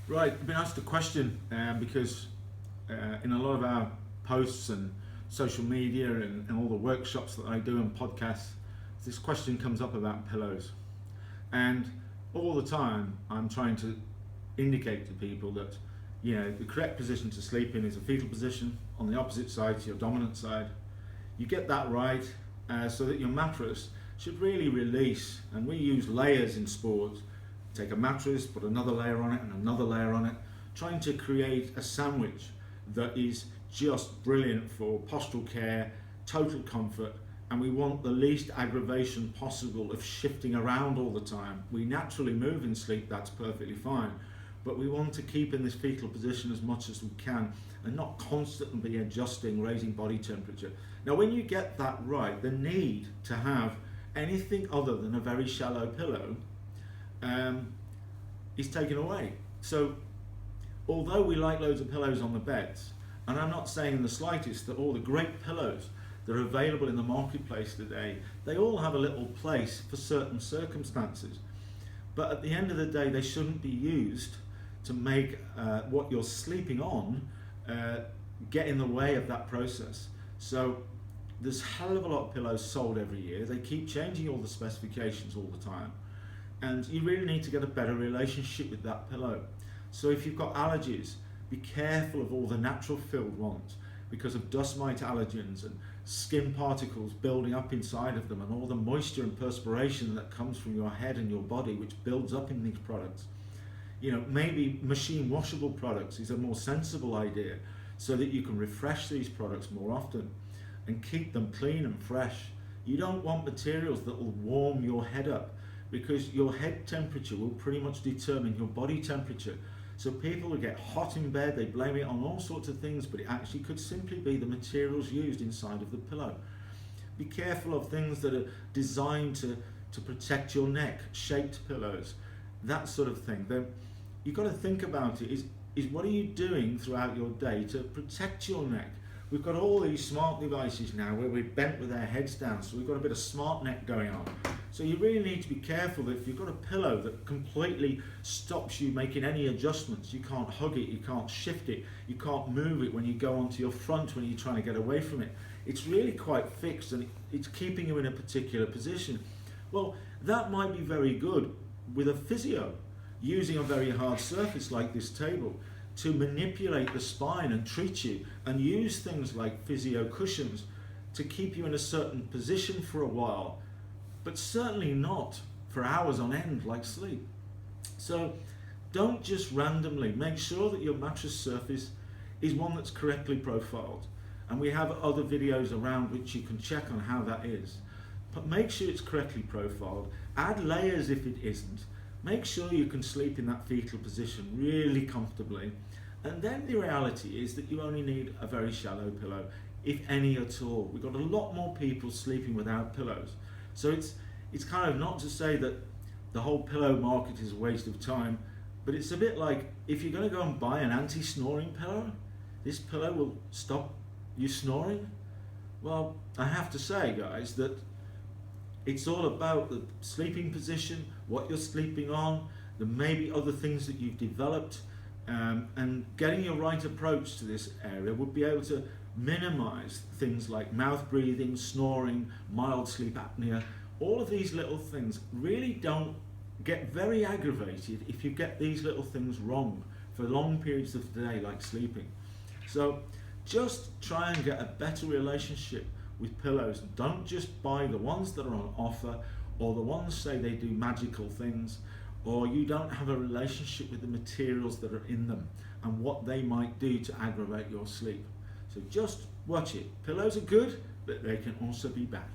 Right, I've been asked a question because in a lot of our posts and social media and all the workshops that I do and podcasts, this question comes up about pillows. And all the time I'm trying to indicate to people that the correct position to sleep in is a fetal position on the opposite side to your dominant side. You get that right so that your mattress should really release, and we use layers in sport. Take a mattress, put another layer on it and another layer on it, trying to create a sandwich that is just brilliant for postural care, total comfort, and we want the least aggravation possible of shifting around all the time. We naturally move in sleep, that's perfectly fine, but we want to keep in this fetal position as much as we can and not constantly be adjusting, raising body temperature. Now when you get that right, the need to have anything other than a very shallow pillow is taken away. So although we like loads of pillows on the beds, and I'm not saying in the slightest that all the great pillows that are available in the marketplace today, they all have a little place for certain circumstances, but at the end of the day they shouldn't be used to make what you're sleeping on get in the way of that process. So there's a hell of a lot of pillows sold every year. They keep changing all the specifications all the time, and you really need to get a better relationship with that pillow. So if you've got allergies, be careful of all the natural filled ones because of dust mite allergens and skin particles building up inside of them and all the moisture and perspiration that comes from your head and your body, which builds up in these products. Maybe machine washable products is a more sensible idea so that you can refresh these products more often and keep them clean and fresh. You don't want materials that will warm your head up, because your head temperature will pretty much determine your body temperature. So people who get hot in bed, they blame it on all sorts of things, but it actually could simply be the materials used inside of the pillow. Be careful of things that are designed to protect your neck, shaped pillows, that sort of thing. Then you've got to think about it, is what are you doing throughout your day to protect your neck? We've got all these smart devices now where we're bent with our heads down, so we've got a bit of smart neck going on. So you really need to be careful that if you've got a pillow that completely stops you making any adjustments, you can't hug it, you can't shift it, you can't move it when you go onto your front when you're trying to get away from it. It's really quite fixed and it's keeping you in a particular position. Well, that might be very good with a physio, using a very hard surface like this table to manipulate the spine and treat you, and use things like physio cushions to keep you in a certain position for a while, but certainly not for hours on end like sleep. So don't just randomly, make sure that your mattress surface is one that's correctly profiled, and we have other videos around which you can check on how that is, but make sure it's correctly profiled. Add layers if it isn't. Make sure you can sleep in that fetal position really comfortably. And then the reality is that you only need a very shallow pillow, if any at all. We've got a lot more people sleeping without pillows. So it's kind of not to say that the whole pillow market is a waste of time, but it's a bit like if you're going to go and buy an anti-snoring pillow, this pillow will stop you snoring. Well, I have to say, guys, that it's all about the sleeping position, what you're sleeping on, there may be other things that you've developed, and getting your right approach to this area would be able to minimize things like mouth breathing, snoring, mild sleep apnea. All of these little things really don't get very aggravated if you get these little things wrong for long periods of the day, like sleeping. So just try and get a better relationship with pillows. Don't just buy the ones that are on offer, or the ones say they do magical things, or you don't have a relationship with the materials that are in them and what they might do to aggravate your sleep. So just watch it. Pillows are good, but they can also be bad.